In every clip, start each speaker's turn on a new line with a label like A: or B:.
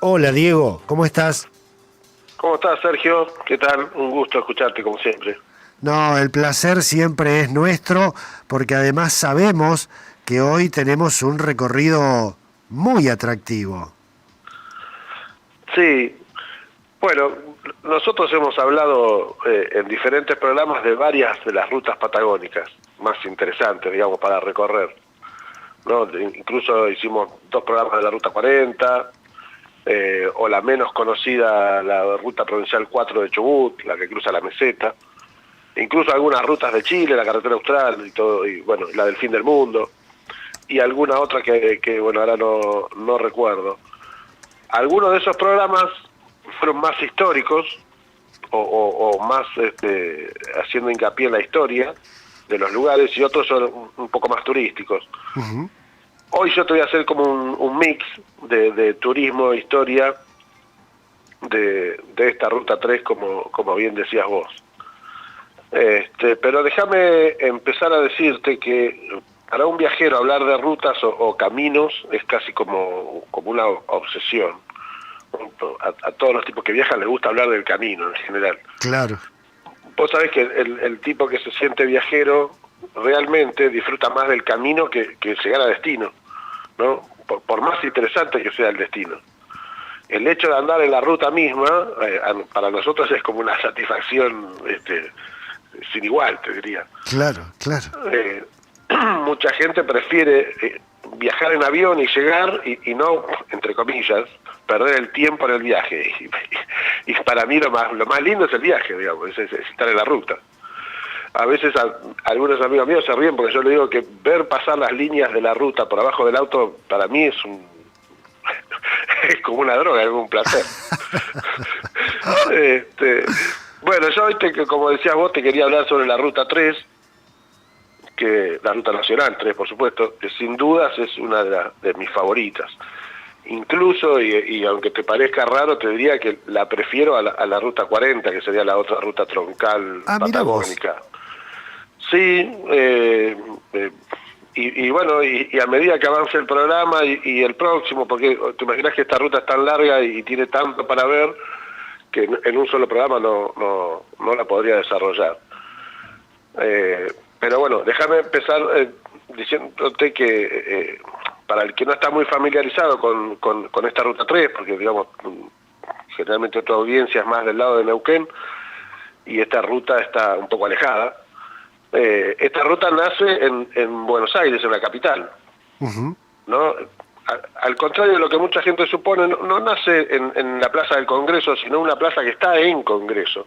A: Hola Diego, ¿cómo estás?
B: ¿Cómo estás, Sergio? ¿Qué tal? Un gusto escucharte como siempre.
A: No, el placer siempre es nuestro porque además sabemos que hoy tenemos un recorrido muy atractivo.
B: Sí, bueno, nosotros hemos hablado en diferentes programas de varias de las rutas patagónicas más interesantes, digamos, para recorrer, ¿no? Incluso hicimos dos programas de la Ruta 40, o la menos conocida, la Ruta Provincial 4 de Chubut, la que cruza la meseta, incluso algunas rutas de Chile, la carretera austral y todo, y bueno, la del fin del mundo, y alguna otra que bueno, ahora no recuerdo. Algunos de esos programas fueron más históricos o más haciendo hincapié en la historia de los lugares, y otros son un poco más turísticos.
A: Ujú.
B: Hoy yo te voy a hacer como un mix de turismo e historia de esta Ruta 3, como bien decías vos. Pero déjame empezar a decirte que para un viajero hablar de rutas o caminos es casi como una obsesión. A todos los tipos que viajan les gusta hablar del camino en general.
A: Claro,
B: Vos sabés que el tipo que se siente viajero realmente disfruta más del camino que llegar a destino, ¿no? Por más interesante que sea el destino. El hecho de andar en la ruta misma, para nosotros es como una satisfacción sin igual, te diría.
A: claro, claro.
B: Eh, Mucha gente prefiere viajar en avión y llegar y no, entre comillas, perder el tiempo en el viaje. Y para mí lo más lindo es el viaje, digamos, es estar en la ruta. A veces algunos amigos míos se ríen porque yo le digo que ver pasar las líneas de la ruta por abajo del auto para mí es como una droga, es un placer. Este, bueno, yo hoy, como decías vos, te quería hablar sobre la Ruta 3, que la Ruta Nacional 3, por supuesto, que sin dudas es una de mis favoritas. Incluso, y aunque te parezca raro, te diría que la prefiero a la Ruta 40, que sería la otra ruta troncal
A: Ah, mira vos.
B: patagónica. Sí, y bueno, y a medida que avance el programa y el próximo, porque te imaginas que esta ruta es tan larga y tiene tanto para ver, que en un solo programa no la podría desarrollar. Pero bueno, déjame empezar diciéndote que para el que no está muy familiarizado con esta Ruta 3, porque digamos, generalmente tu audiencia es más del lado de Neuquén, y esta ruta está un poco alejada. Esta ruta nace en Buenos Aires, en la capital,
A: Ujú.
B: ¿no? Al contrario de lo que mucha gente supone, no nace en la Plaza del Congreso, sino una plaza que está en Congreso,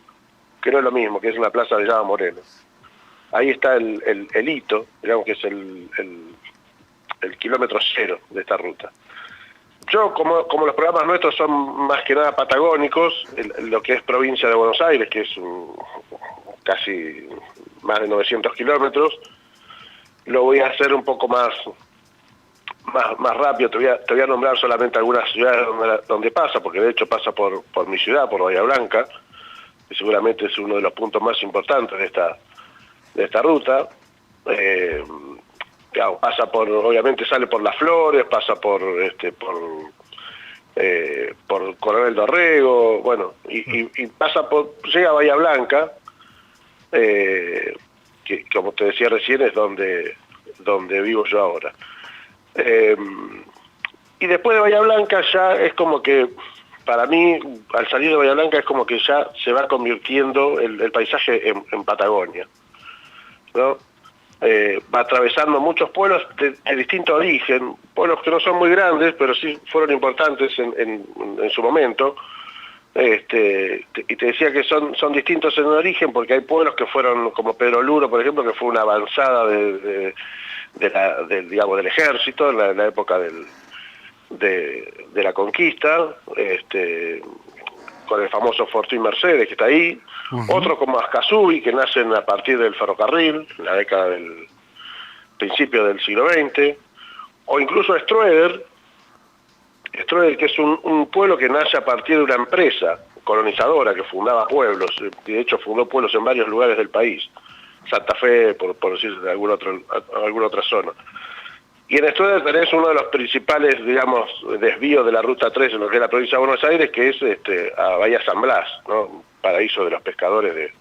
B: que no es lo mismo, que es una plaza de Llava Moreno. Ahí está el hito, digamos que es el kilómetro cero de esta ruta. Yo, como los programas nuestros son más que nada patagónicos, lo que es provincia de Buenos Aires, que es casi más de 900 kilómetros, lo voy a hacer un poco más rápido. Te voy a nombrar solamente algunas ciudades donde pasa, porque de hecho pasa por mi ciudad, por Bahía Blanca, que seguramente es uno de los puntos más importantes de esta ruta. Eh, claro, obviamente sale por Las Flores, pasa por Coronel Dorrego, bueno, y llega a Bahía Blanca, que como te decía recién es donde vivo yo ahora. Eh, y después de Bahía Blanca ya es como que, para mí, al salir de Bahía Blanca es como que ya se va convirtiendo el paisaje en Patagonia, ¿no? Va atravesando muchos pueblos de distinto origen, pueblos que no son muy grandes, pero sí fueron importantes en su momento. Y te decía que son distintos en origen, porque hay pueblos que fueron, como Pedro Luro, por ejemplo, que fue una avanzada digamos, del ejército en la época de la conquista, con el famoso Fortín Mercedes, que está ahí.
A: Ujú.
B: Otros como Ascasubi, que nacen a partir del ferrocarril, en la década del principio del siglo XX, o incluso Stroeder, que es un pueblo que nace a partir de una empresa colonizadora que fundaba pueblos, y de hecho fundó pueblos en varios lugares del país, Santa Fe, por decir de alguna otra zona. Y en Estudiantes tenés uno de los principales, digamos, desvíos de la Ruta 3 en lo que es la provincia de Buenos Aires, que es a Bahía San Blas, ¿no? Paraíso de los pescadores de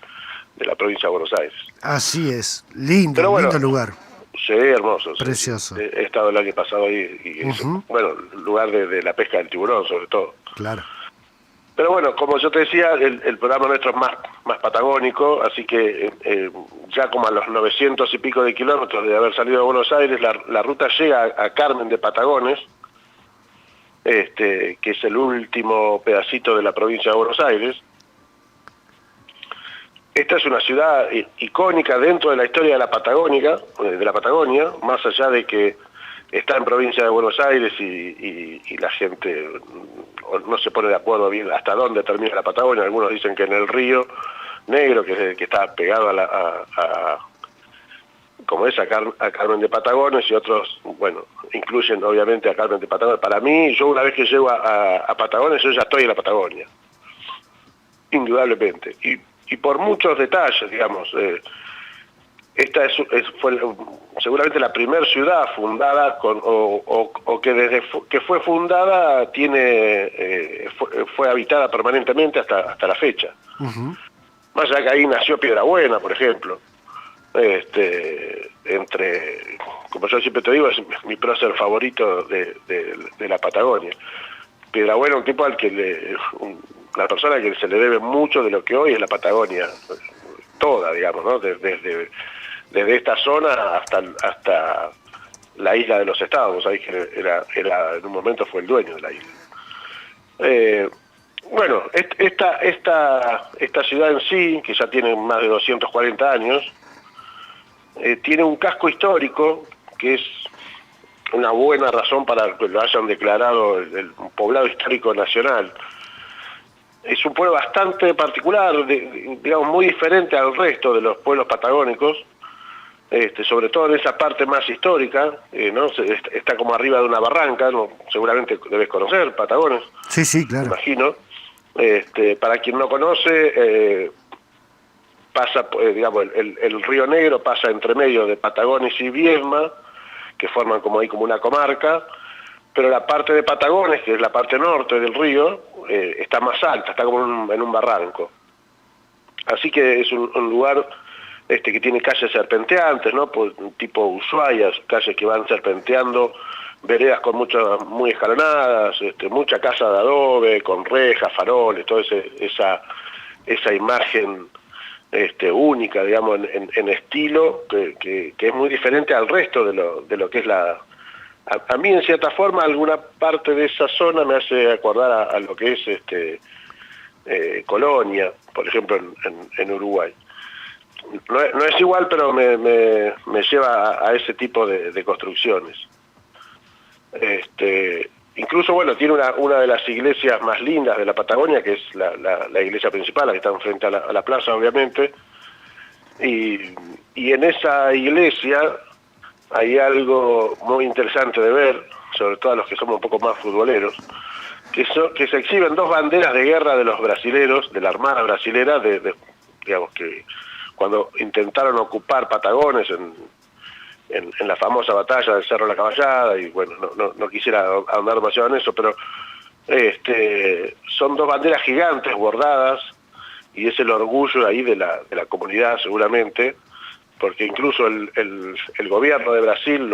B: la provincia de Buenos Aires.
A: Así es, lindo,
B: Pero bueno,
A: lindo lugar.
B: Sí, hermoso.
A: Precioso.
B: Sí. He estado el año pasado ahí y bueno, lugar de la pesca del tiburón sobre todo.
A: Claro.
B: Pero bueno, como yo te decía, el programa nuestro es más patagónico, así que ya como a los 900 y pico de kilómetros de haber salido de Buenos Aires, la ruta llega a Carmen de Patagones, que es el último pedacito de la provincia de Buenos Aires. Esta es una ciudad icónica dentro de la historia de la Patagonia, más allá de que está en provincia de Buenos Aires y la gente no se pone de acuerdo bien hasta dónde termina la Patagonia. Algunos dicen que en el Río Negro, que está pegado como es a Carmen de Patagones, y otros, bueno, incluyen obviamente a Carmen de Patagones. Para mí, yo una vez que llego a Patagones, yo ya estoy en la Patagonia, indudablemente. Y por muchos detalles, digamos, esta fue seguramente la primera ciudad fundada o que desde que fue fundada fue habitada permanentemente hasta la fecha. Más allá que ahí nació Piedrabuena, por ejemplo. Como yo siempre te digo, es mi prócer favorito de la Patagonia. Piedrabuena, un tipo al que una persona que se le debe mucho de lo que hoy es la Patagonia, toda, digamos, ¿no? Desde esta zona hasta la isla de los Estados, ahí que en un momento fue el dueño de la isla. Bueno, esta ciudad en sí, que ya tiene más de 240 años, tiene un casco histórico que es una buena razón para que lo hayan declarado el poblado histórico nacional. Es un pueblo bastante particular, digamos, muy diferente al resto de los pueblos patagónicos, sobre todo en esa parte más histórica, ¿no? Está como arriba de una barranca, ¿no? Seguramente debes conocer Patagones.
A: Sí, claro.
B: Me imagino. Para quien no conoce, pasa, digamos, el Río Negro pasa entre medio de Patagones y Viedma, que forman como una comarca, pero la parte de Patagones, que es la parte norte del río, está más alta, está como en un barranco. Así que es un lugar que tiene calles serpenteantes, ¿no? Tipo Ushuaia, calles que van serpenteando, veredas con muy escalonadas, mucha casa de adobe, con rejas, faroles, toda esa imagen única, digamos, en estilo, que es muy diferente al resto de lo que es a mí, en cierta forma, alguna parte de esa zona me hace acordar a lo que es Colonia, por ejemplo, en Uruguay. No es igual, pero me lleva a ese tipo de construcciones. Incluso, bueno, tiene una de las iglesias más lindas de la Patagonia, que es la iglesia principal, la que está enfrente a la plaza, obviamente. Y en esa iglesia hay algo muy interesante de ver, sobre todo a los que somos un poco más futboleros, que se exhiben dos banderas de guerra de los brasileros, de la Armada brasilera, digamos que cuando intentaron ocupar Patagones en la famosa batalla del Cerro de la Caballada, y bueno, no quisiera ahondar demasiado en eso, pero son dos banderas gigantes bordadas, y es el orgullo ahí de la comunidad seguramente, porque incluso el gobierno de Brasil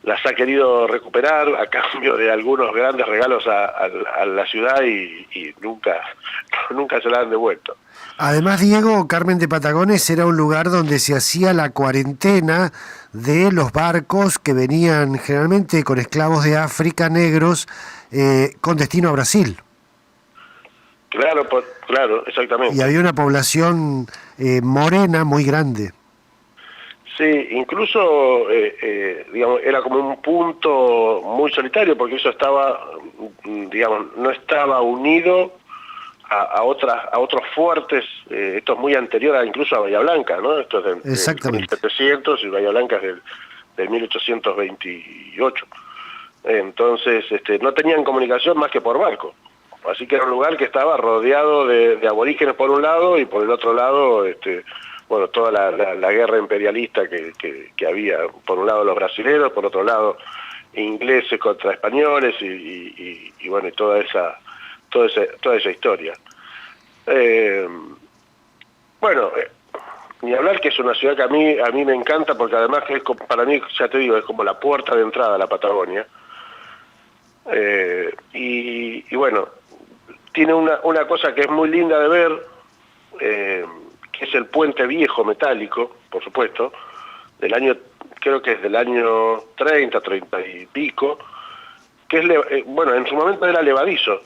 B: las ha querido recuperar a cambio de algunos grandes regalos a la ciudad y nunca se la han devuelto.
A: Además, Diego, Carmen de Patagones era un lugar donde se hacía la cuarentena de los barcos que venían generalmente con esclavos de África negros con destino a Brasil.
B: Claro, exactamente.
A: Y había una población morena muy grande.
B: Sí, incluso, digamos, era como un punto muy solitario, porque eso estaba, digamos, no estaba unido a otros fuertes, esto es muy anterior incluso a Bahía Blanca, ¿no? Esto es del 1700 y Bahía Blanca es del 1828. Entonces, no tenían comunicación más que por barco. Así que era un lugar que estaba rodeado de aborígenes por un lado y por el otro lado bueno, toda la guerra imperialista que había, por un lado los brasileños, por otro lado ingleses contra españoles y bueno, y toda esa historia. Bueno, ni hablar que es una ciudad que a mí me encanta, porque además que es para mí, ya te digo, es como la puerta de entrada a la Patagonia. Y bueno, tiene una cosa que es muy linda de ver, que es el puente viejo metálico, por supuesto, creo que es del año 30 y pico, que es, bueno, en su momento era levadizo,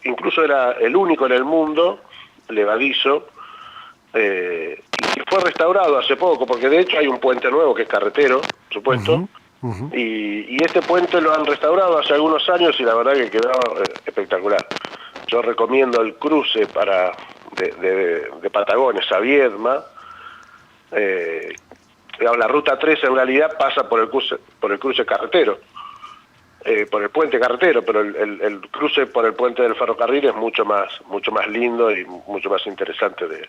B: incluso era el único en el mundo levadizo, y fue restaurado hace poco, porque de hecho hay un puente nuevo que es carretero, por supuesto, y este puente lo han restaurado hace algunos años y la verdad que quedó espectacular. Yo recomiendo el cruce de Patagones a Viedma. La ruta 3 en realidad pasa por el cruce carretero, por el puente carretero, pero el cruce por el puente del ferrocarril es mucho más lindo y mucho más interesante de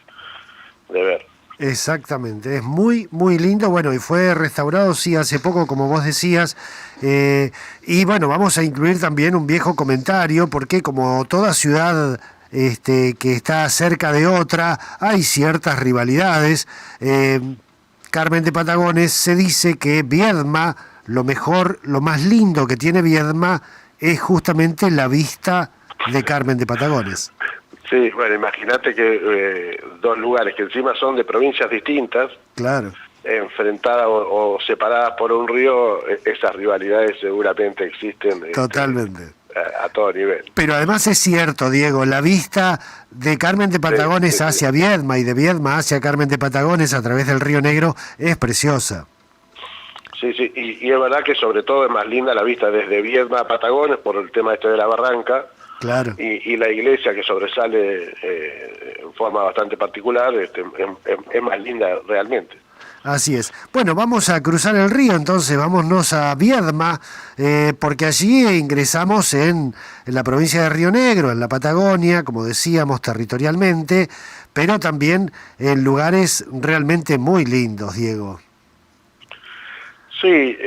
B: ver.
A: Exactamente, es muy, muy lindo, bueno, y fue restaurado, sí, hace poco, como vos decías, y bueno, vamos a incluir también un viejo comentario, porque como toda ciudad que está cerca de otra, hay ciertas rivalidades. Carmen de Patagones se dice que Viedma, lo mejor, lo más lindo que tiene Viedma es justamente la vista de Carmen de Patagones.
B: Sí, bueno, imagínate que dos lugares que encima son de provincias distintas,
A: claro,
B: enfrentadas o separadas por un río, esas rivalidades seguramente existen.
A: Totalmente.
B: A todo nivel.
A: Pero además es cierto, Diego, la vista de Carmen de Patagones
B: sí.
A: hacia Viedma y de Viedma hacia Carmen de Patagones a través del Río Negro es preciosa.
B: Sí, y es verdad que sobre todo es más linda la vista desde Viedma a Patagones por el tema de la barranca.
A: Claro.
B: Y la iglesia que sobresale en forma bastante particular, es más linda realmente.
A: Así es. Bueno, vamos a cruzar el río, entonces vámonos a Viedma, porque allí ingresamos en la provincia de Río Negro, en la Patagonia, como decíamos, territorialmente, pero también en lugares realmente muy lindos, Diego.
B: Sí,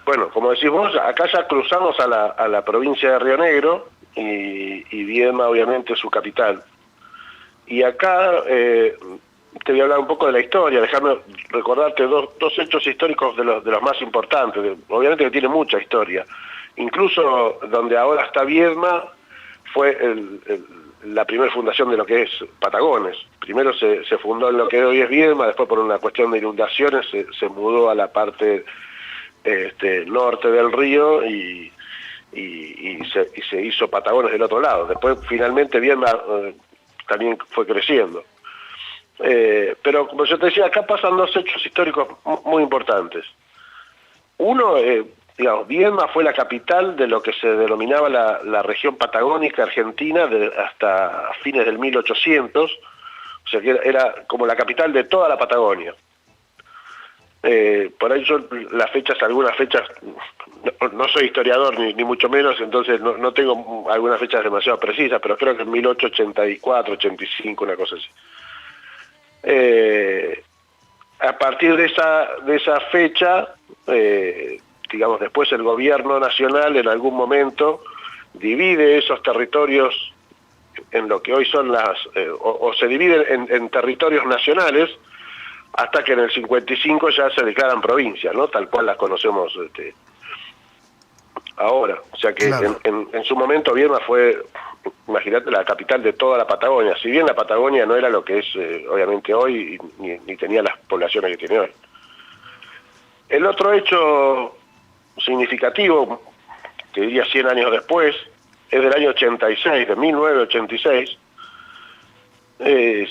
B: bueno, como decís vos, acá ya cruzamos a la provincia de Río Negro, y Viedma obviamente es su capital. Y acá te voy a hablar un poco de la historia, déjame recordarte dos hechos históricos de los más importantes, obviamente que tiene mucha historia. Incluso donde ahora está Viedma fue la primera fundación de lo que es Patagones. Primero se fundó en lo que hoy es Viedma, después por una cuestión de inundaciones se mudó a la parte norte del río y se hizo Patagones del otro lado. Después finalmente Viedma también fue creciendo. Pero como yo te decía, acá pasan dos hechos históricos muy importantes. Uno, digamos, Viedma fue la capital de lo que se denominaba la región patagónica argentina hasta fines del 1800, o sea que era como la capital de toda la Patagonia. Por ahí yo algunas fechas, no soy historiador ni mucho menos, entonces no tengo algunas fechas demasiado precisas, pero creo que en 1884, 85, una cosa así. A partir de esa fecha, digamos, después el gobierno nacional en algún momento divide esos territorios en lo que hoy son o se dividen en territorios nacionales, hasta que en el 55 ya se declaran provincias, ¿no? Tal cual las conocemos ahora. O sea que claro, en su momento Viedma fue, imagínate, la capital de toda la Patagonia. Si bien la Patagonia no era lo que es obviamente hoy, ni tenía las poblaciones que tiene hoy. El otro hecho significativo, te diría 100 años después, es del año 86, de 1986,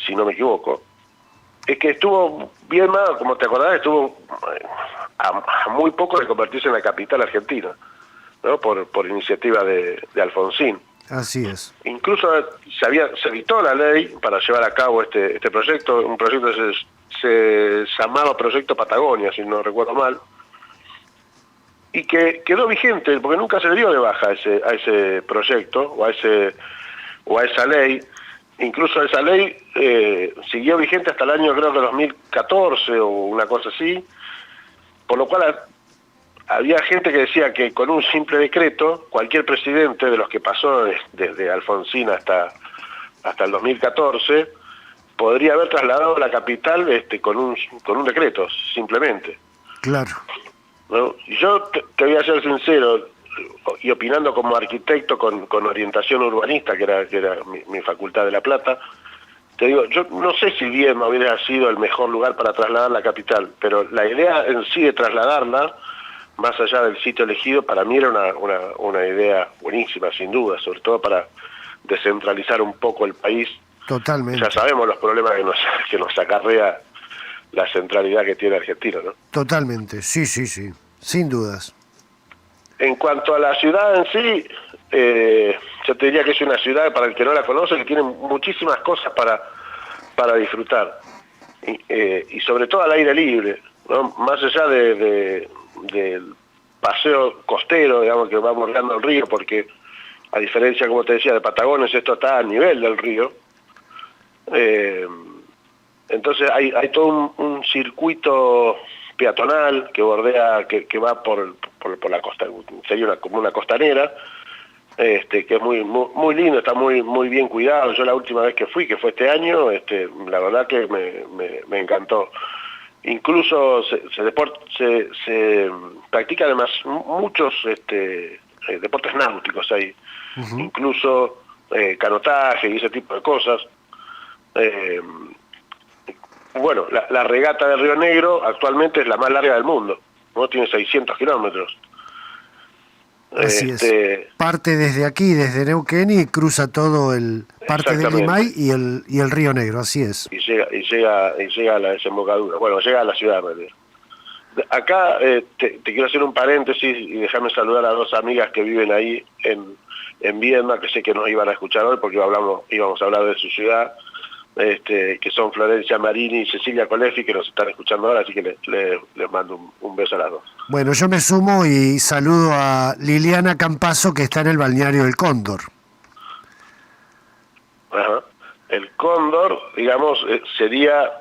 B: si no me equivoco. Es que estuvo Viedma, como te acordás, estuvo a muy poco de convertirse en la capital argentina, ¿no? Por iniciativa de Alfonsín.
A: Así es.
B: Incluso se dictó la ley para llevar a cabo este proyecto, un proyecto que se llamaba Proyecto Patagonia, si no recuerdo mal, y que quedó vigente, porque nunca se le dio de baja a ese proyecto, o a esa ley, incluso esa ley siguió vigente hasta el año, creo que 2014 o una cosa así, por lo cual había gente que decía que con un simple decreto, cualquier presidente de los que pasó desde Alfonsín hasta el 2014, podría haber trasladado la capital con un decreto, simplemente.
A: Claro.
B: ¿No? Y yo te voy a ser sincero, y opinando como arquitecto con orientación urbanista, que era mi facultad de La Plata, te digo, yo no sé si Viedma hubiera sido el mejor lugar para trasladar la capital, pero la idea en sí de trasladarla, más allá del sitio elegido, para mí era una idea buenísima, sin duda, sobre todo para descentralizar un poco el país.
A: Totalmente.
B: Ya sabemos los problemas que nos acarrea la centralidad que tiene Argentina, ¿no?
A: Totalmente, sí, sin dudas.
B: En cuanto a la ciudad en sí, yo te diría que es una ciudad, para el que no la conoce, que tiene muchísimas cosas para disfrutar. Y sobre todo al aire libre, ¿no? Más allá del paseo costero, digamos, que va bordeando el río, porque a diferencia, como te decía, de Patagones, esto está a nivel del río. Entonces hay todo un circuito peatonal que bordea, que va por la costa, sería como una costanera, que es muy lindo, está muy bien cuidado. Yo la última vez que fui, que fue este año, la verdad que me encantó. Incluso se practican además muchos deportes náuticos ahí, incluso canotaje y ese tipo de cosas. Bueno, la regata del Río Negro actualmente es la más larga del mundo, ¿no? Tiene 600 kilómetros.
A: Así es. Parte desde aquí, desde Neuquén, y cruza todo parte del Limay y el Río Negro, así es.
B: Y llega a la desembocadura. Bueno, llega a la ciudad, en realidad. Acá te quiero hacer un paréntesis y dejarme saludar a dos amigas que viven ahí en Viedma, que sé que nos iban a escuchar hoy porque íbamos a hablar de su ciudad, que son Florencia Marini y Cecilia Colefi, que nos están escuchando ahora, así que les mando un beso a las dos.
A: Bueno, yo me sumo y saludo a Liliana Campazo, que está en el balneario del Cóndor.
B: Ajá. El Cóndor, digamos, sería...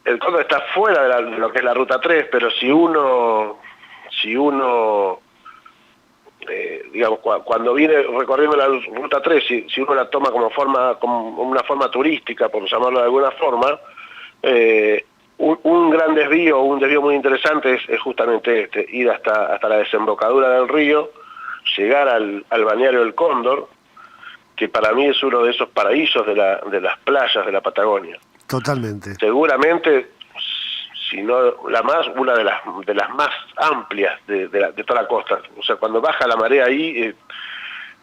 B: El Cóndor está fuera de lo que es la Ruta 3, pero si uno digamos, cuando viene recorriendo la Ruta 3, si uno la toma como una forma turística, por llamarlo de alguna forma, un gran desvío, un desvío muy interesante es justamente ir hasta la desembocadura del río, llegar al balneario del Cóndor, que para mí es uno de esos paraísos de las playas de la Patagonia.
A: Totalmente.
B: Seguramente, si no una de las más amplias de toda la costa. O sea, cuando baja la marea ahí,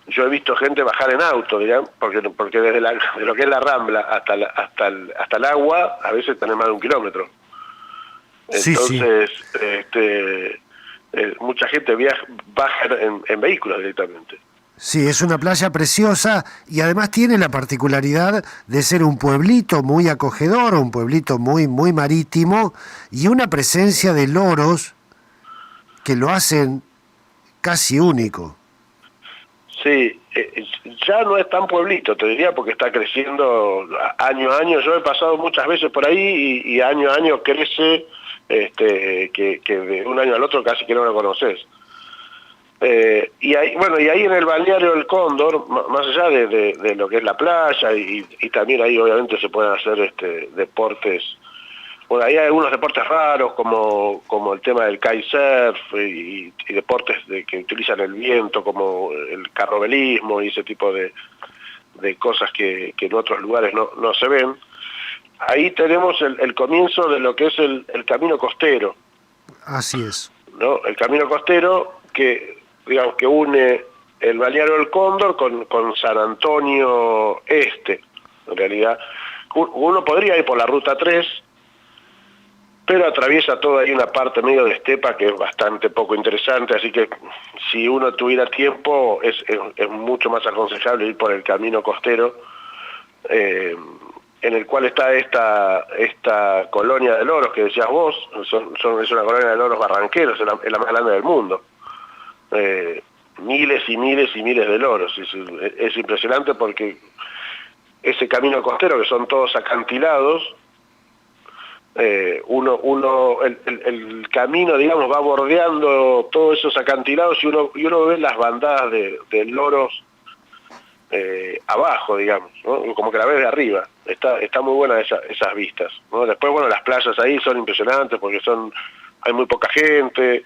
B: yo he visto gente bajar en auto, digamos, porque desde de lo que es la Rambla hasta el agua, a veces tenés más de 1 kilómetro. Entonces, mucha gente baja en vehículos directamente.
A: Sí, es una playa preciosa y además tiene la particularidad de ser un pueblito muy acogedor, un pueblito muy marítimo, y una presencia de loros que lo hacen casi único.
B: Sí, ya no es tan pueblito, te diría, porque está creciendo año a año. Yo he pasado muchas veces por ahí y año a año crece, que de un año al otro casi que no lo conoces. Y ahí en el balneario del Cóndor, más allá de lo que es la playa, y también ahí obviamente se pueden hacer deportes. Bueno, ahí hay algunos deportes raros como el tema del kitesurf y deportes que utilizan el viento, como el carrobelismo y ese tipo de cosas que en otros lugares no se ven. Ahí tenemos el comienzo de lo que es el camino costero.
A: Así es.
B: ¿No? El camino costero que, digamos, que une el balneario del Cóndor con San Antonio Este, en realidad. Uno podría ir por la Ruta 3, pero atraviesa toda ahí una parte medio de estepa que es bastante poco interesante, así que si uno tuviera tiempo es mucho más aconsejable ir por el camino costero, en el cual está esta colonia de loros que decías vos. Es una colonia de loros barranqueros, es la más grande del mundo. Miles y miles y miles de loros. Es impresionante porque ese camino costero, que son todos acantilados. El camino, digamos, va bordeando todos esos acantilados y uno ve las bandadas de loros abajo, digamos, ¿no? Como que la ves de arriba. Está muy buena esas vistas, ¿no? Después, bueno, las playas ahí son impresionantes porque hay muy poca gente,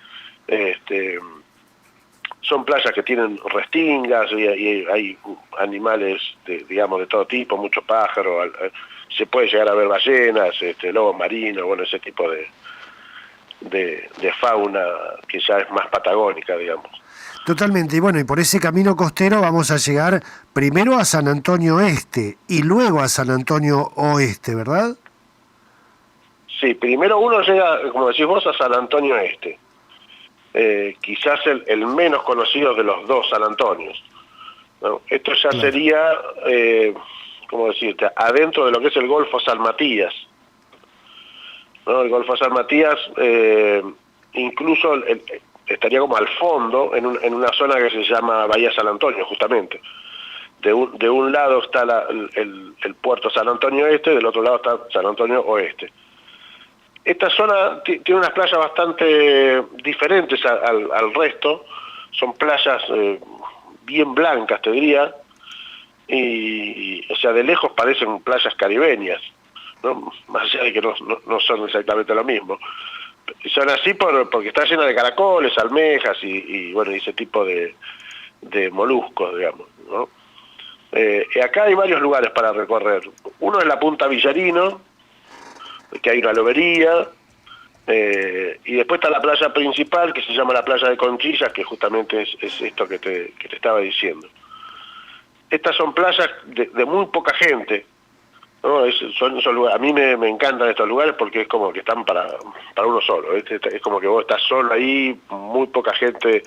B: son playas que tienen restingas y hay animales, digamos, de todo tipo, muchos pájaros, se puede llegar a ver ballenas, lobos marinos, bueno, ese tipo de fauna que ya es más patagónica, digamos.
A: Totalmente, y bueno, y por ese camino costero vamos a llegar primero a San Antonio Este y luego a San Antonio Oeste, ¿verdad?
B: Sí, primero uno llega, como decís vos, a San Antonio Este. Quizás el menos conocido de los dos San Antonios, ¿no? Esto ya
A: Claro.
B: sería, ¿cómo decirte?, adentro de lo que es el Golfo San Matías, ¿no? El Golfo San Matías, incluso estaría como al fondo, en una zona que se llama Bahía San Antonio, justamente. De un lado está el puerto San Antonio Este, del otro lado está San Antonio Oeste. Esta zona tiene unas playas bastante diferentes al resto, son playas bien blancas, te diría, y o sea, de lejos parecen playas caribeñas, ¿no? Más allá de que no son exactamente lo mismo. Son así porque está llena de caracoles, almejas y bueno, ese tipo de moluscos, digamos, ¿no? Y acá hay varios lugares para recorrer. Uno es la Punta Villarino, que hay una lobería, y después está la playa principal, que se llama la playa de Conchillas, que justamente es esto que te estaba diciendo. Estas son playas de muy poca gente, ¿no? Son lugares, a mí me encantan estos lugares porque es como que están para uno solo, ¿eh? Es como que vos estás solo ahí, muy poca gente,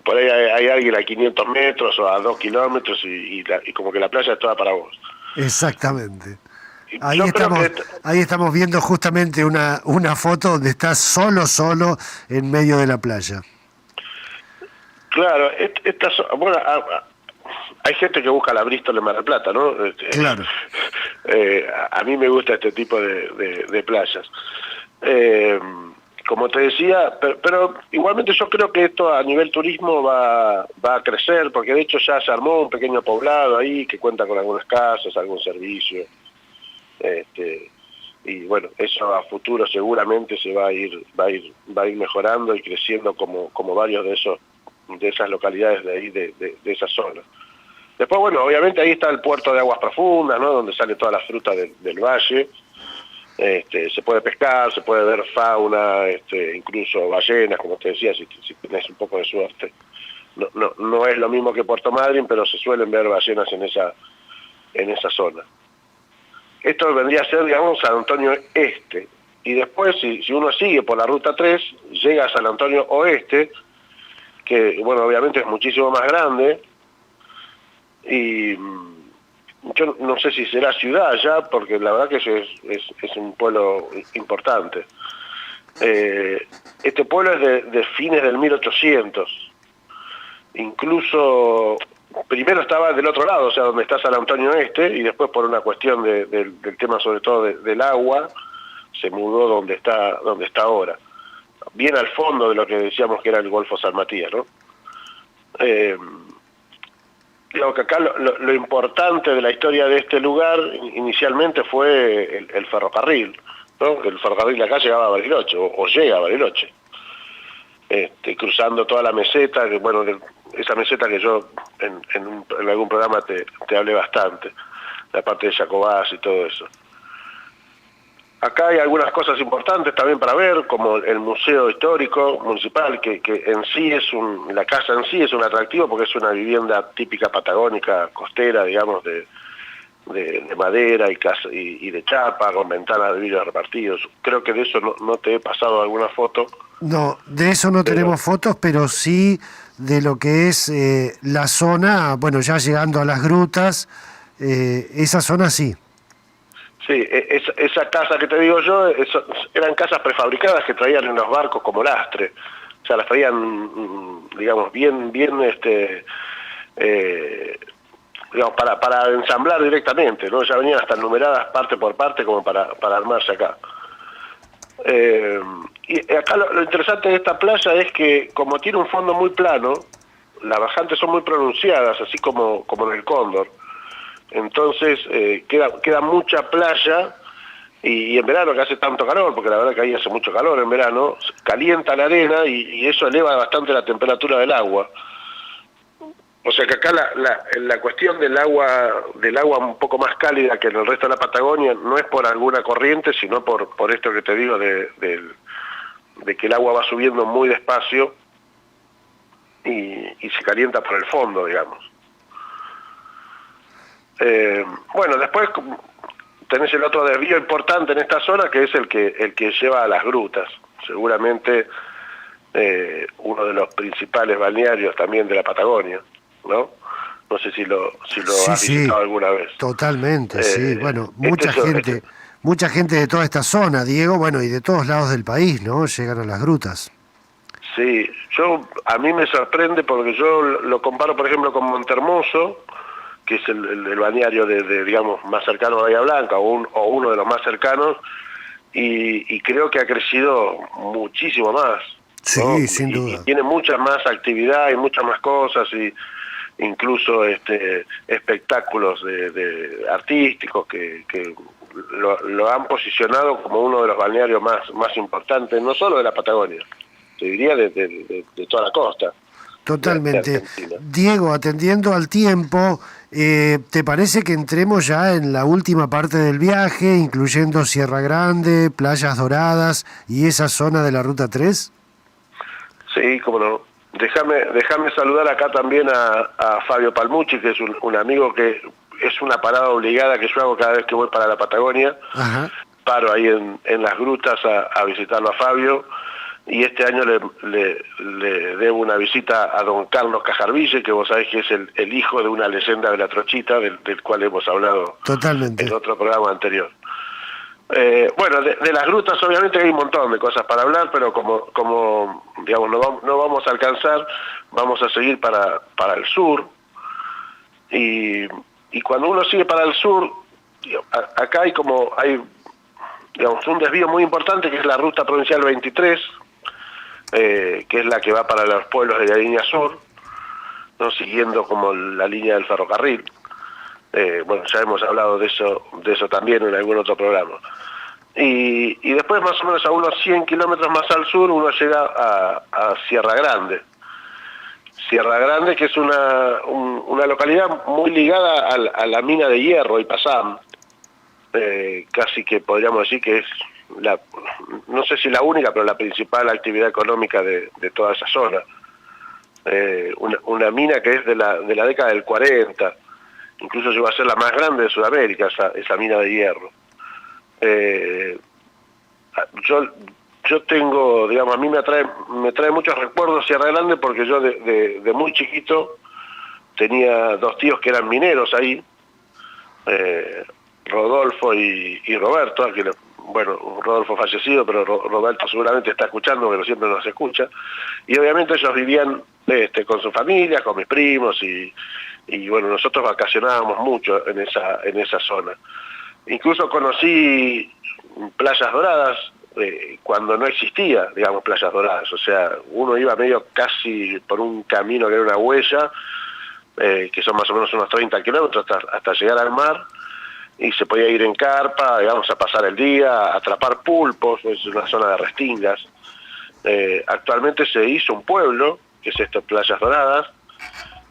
B: por ahí hay alguien a 500 metros o a 2 kilómetros y como que la playa es toda para vos.
A: Exactamente.
B: Yo creo que
A: Ahí estamos viendo justamente una foto donde estás solo en medio de la playa.
B: claro, bueno, hay gente que busca la Bristol en Mar del Plata, ¿no?
A: Claro.
B: A mí me gusta este tipo de playas. Como te decía, pero igualmente yo creo que esto a nivel turismo va a crecer, porque de hecho ya se armó un pequeño poblado ahí que cuenta con algunas casas, algún servicio. Y bueno, eso a futuro seguramente se va a ir mejorando y creciendo como varios de esas localidades de ahí, de esa zona. Después, bueno, obviamente ahí está el puerto de aguas profundas, ¿no? Donde sale toda la fruta del valle. Se puede pescar, se puede ver fauna, incluso ballenas, como te decía, si tenés un poco de suerte. No es lo mismo que Puerto Madryn, pero se suelen ver ballenas en esa zona. Esto vendría a ser, digamos, San Antonio Este. Y después, si uno sigue por la Ruta 3, llega a San Antonio Oeste, que, bueno, obviamente es muchísimo más grande, y yo no sé si será ciudad ya, porque la verdad que es un pueblo importante. Este pueblo es de fines del 1800. Incluso primero estaba del otro lado, o sea, donde está San Antonio Este, y después por una cuestión del tema sobre todo del agua, se mudó donde está ahora. Bien al fondo de lo que decíamos que era el Golfo San Matías, ¿no? Digo que acá lo importante de la historia de este lugar inicialmente fue el ferrocarril, ¿no? El ferrocarril de acá llegaba a Bariloche, o llega a Bariloche, cruzando toda la meseta, que bueno, esa meseta que yo en algún programa te hablé bastante, la parte de Jacobás y todo eso. Acá hay algunas cosas importantes también para ver, como el Museo Histórico Municipal, que en sí la casa en sí es un atractivo porque es una vivienda típica patagónica, costera, digamos, de madera y de chapa, con ventanas de vidrio repartidos. Creo que de eso no te he pasado alguna foto.
A: No, de eso no tenemos fotos, pero sí de lo que es la zona, bueno, ya llegando a las grutas, esa zona sí.
B: Sí, esa casa que te digo yo, eran casas prefabricadas que traían en los barcos como lastre. O sea, las traían, digamos, bien digamos, para ensamblar directamente, ¿no? Ya venían hasta numeradas parte por parte como para armarse acá. Y acá lo interesante de esta playa es que como tiene un fondo muy plano, las bajantes son muy pronunciadas, así como en el Cóndor. Entonces queda mucha playa y en verano que hace tanto calor, porque la verdad que ahí hace mucho calor en verano, calienta la arena y eso eleva bastante la temperatura del agua. O sea que acá la cuestión del agua un poco más cálida que en el resto de la Patagonia no es por alguna corriente, sino por esto que te digo de que el agua va subiendo muy despacio y se calienta por el fondo, digamos. Bueno, después tenés el otro desvío importante en esta zona, que es el que lleva a las grutas. Seguramente uno de los principales balnearios también de la Patagonia, ¿no? No sé si lo has visitado alguna vez.
A: Totalmente, sí. Bueno, mucha gente de toda esta zona, Diego, bueno, y de todos lados del país, ¿no? Llegan a las grutas.
B: Sí, a mí me sorprende porque yo lo comparo, por ejemplo, con Montermoso, que es el balneario digamos, más cercano a Bahía Blanca, o uno de los más cercanos, y creo que ha crecido muchísimo más, ¿no?
A: Sí, sin duda.
B: Y tiene mucha más actividad y muchas más cosas, y incluso espectáculos de artísticos que lo han posicionado como uno de los balnearios más importantes, no solo de la Patagonia, te diría de toda la costa.
A: Totalmente. Diego, atendiendo al tiempo, ¿te parece que entremos ya en la última parte del viaje, incluyendo Sierra Grande, Playas Doradas y esa zona de la Ruta 3?
B: Sí, cómo no. Déjame saludar acá también a Fabio Palmucci, que es un amigo que es una parada obligada que yo hago cada vez que voy para la Patagonia.
A: Ajá.
B: Paro ahí en las grutas a visitarlo a Fabio. Y este año le debo una visita a don Carlos Cajarville, que vos sabés que es el hijo de una leyenda de la trochita, del cual hemos hablado
A: Totalmente
B: en otro programa anterior. Bueno, de las grutas obviamente hay un montón de cosas para hablar, pero como digamos no vamos a alcanzar, vamos a seguir para el sur. Y cuando uno sigue para el sur, acá hay digamos, un desvío muy importante, que es la ruta provincial 23, que es la que va para los pueblos de la línea sur, ¿no? Siguiendo como la línea del ferrocarril. Bueno, ya hemos hablado de eso también en algún otro programa. Y después, más o menos a unos 100 kilómetros más al sur, uno llega a Sierra Grande. Sierra Grande, que es una localidad muy ligada a la mina de hierro, Ipazam. Casi que podríamos decir que es no sé si la única, pero la principal actividad económica de toda esa zona. Una mina que es de la década del 40, incluso llegó a ser la más grande de Sudamérica, esa mina de hierro. Yo tengo, digamos, a mí me trae muchos recuerdos Sierra Grande, porque yo de muy chiquito tenía dos tíos que eran mineros ahí, Rodolfo y Roberto, bueno, Rodolfo fallecido, pero Roberto seguramente está escuchando, pero siempre nos escucha, y obviamente ellos vivían con su familia, con mis primos, y bueno, nosotros vacacionábamos mucho en esa zona. Incluso conocí Playas Doradas cuando no existía, digamos, Playas Doradas, o sea, uno iba medio casi por un camino que era una huella, que son más o menos unos 30 kilómetros hasta llegar al mar, y se podía ir en carpa, digamos, a pasar el día, a atrapar pulpos, es una zona de restingas. Actualmente se hizo un pueblo, que es Playas Doradas,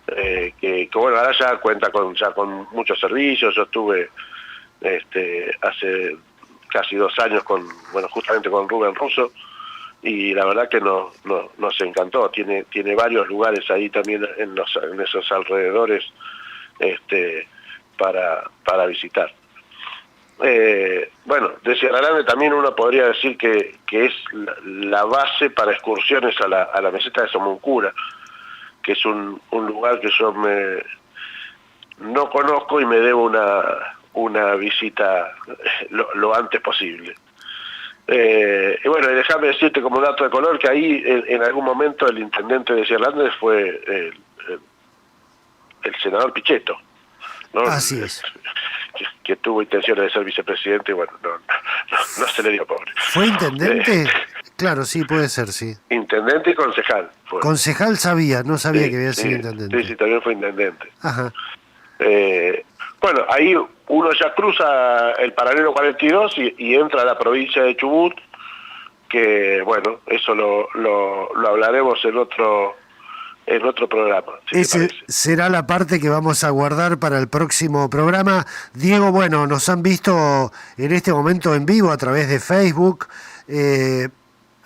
B: que bueno, ahora ya cuenta con muchos servicios. Yo estuve hace casi 2 años justamente con Rubén Russo, y la verdad que nos encantó. Tiene varios lugares ahí también en esos alrededores para visitar. Bueno, de Sierra Grande también uno podría decir que es la base para excursiones a la meseta de Somoncura, que es un lugar que yo no conozco y me debo una visita lo antes posible. Y bueno, déjame decirte como dato de color que ahí en algún momento el intendente de Sierra Grande fue el senador Pichetto. ¿no?
A: Así es.
B: Que tuvo intenciones de ser vicepresidente y bueno, no se le dio, pobre.
A: ¿Fue intendente? Claro, sí, puede ser, sí.
B: Intendente y concejal. Fue.
A: Concejal sabía, no sabía
B: Sí,
A: que había sido
B: sí,
A: intendente.
B: sí, también fue intendente.
A: Ajá.
B: Bueno, ahí uno ya cruza el paralelo 42 y entra a la provincia de Chubut, que bueno, eso lo hablaremos en otro programa. Si
A: Ese será la parte que vamos a guardar para el próximo programa. Diego, bueno, nos han visto en este momento en vivo a través de Facebook.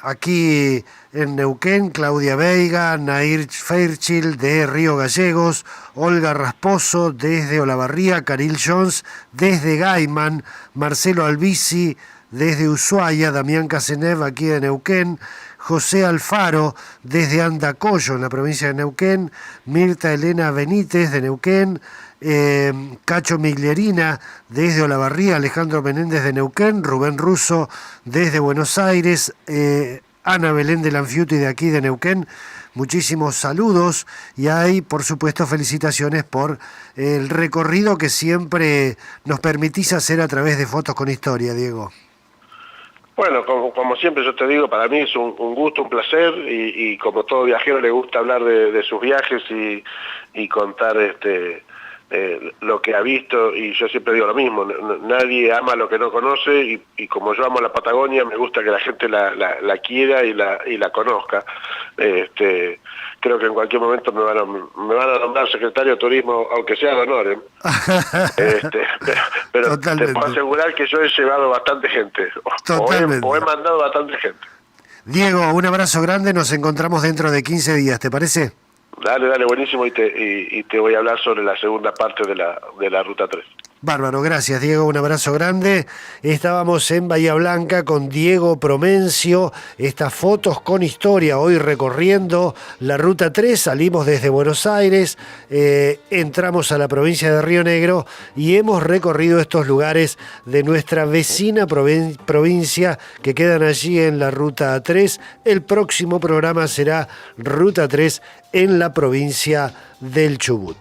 A: Aquí en Neuquén, Claudia Veiga, Nair Fairchild de Río Gallegos, Olga Rasposo desde Olavarría, Caril Jones desde Gaiman, Marcelo Albisi desde Ushuaia, Damián Casenev aquí de Neuquén, José Alfaro desde Andacollo en la provincia de Neuquén, Mirta Elena Benítez de Neuquén, Cacho Miglierina desde Olavarría, Alejandro Menéndez de Neuquén, Rubén Russo desde Buenos Aires, Ana Belén de Lanfiuti de aquí de Neuquén. Muchísimos saludos y hay, por supuesto, felicitaciones por el recorrido que siempre nos permitís hacer a través de Fotos con Historia, Diego.
B: Bueno, como siempre yo te digo, para mí es un gusto, un placer y como todo viajero le gusta hablar de sus viajes y contar lo que ha visto, y yo siempre digo lo mismo, nadie ama lo que no conoce y como yo amo la Patagonia me gusta que la gente la quiera y la conozca. Creo que en cualquier momento me van a nombrar secretario de turismo, aunque sea de honor, pero te puedo asegurar que yo he llevado bastante gente o he mandado bastante gente.
A: Diego, un abrazo grande, nos encontramos dentro de 15 días, ¿te parece?
B: Dale, buenísimo, y te voy a hablar sobre la segunda parte de la Ruta 3.
A: Bárbaro, gracias Diego, un abrazo grande. Estábamos en Bahía Blanca con Diego Promencio, estas Fotos con Historia, hoy recorriendo la Ruta 3, salimos desde Buenos Aires, entramos a la provincia de Río Negro y hemos recorrido estos lugares de nuestra vecina provincia que quedan allí en la Ruta 3. El próximo programa será Ruta 3 en la provincia del Chubut.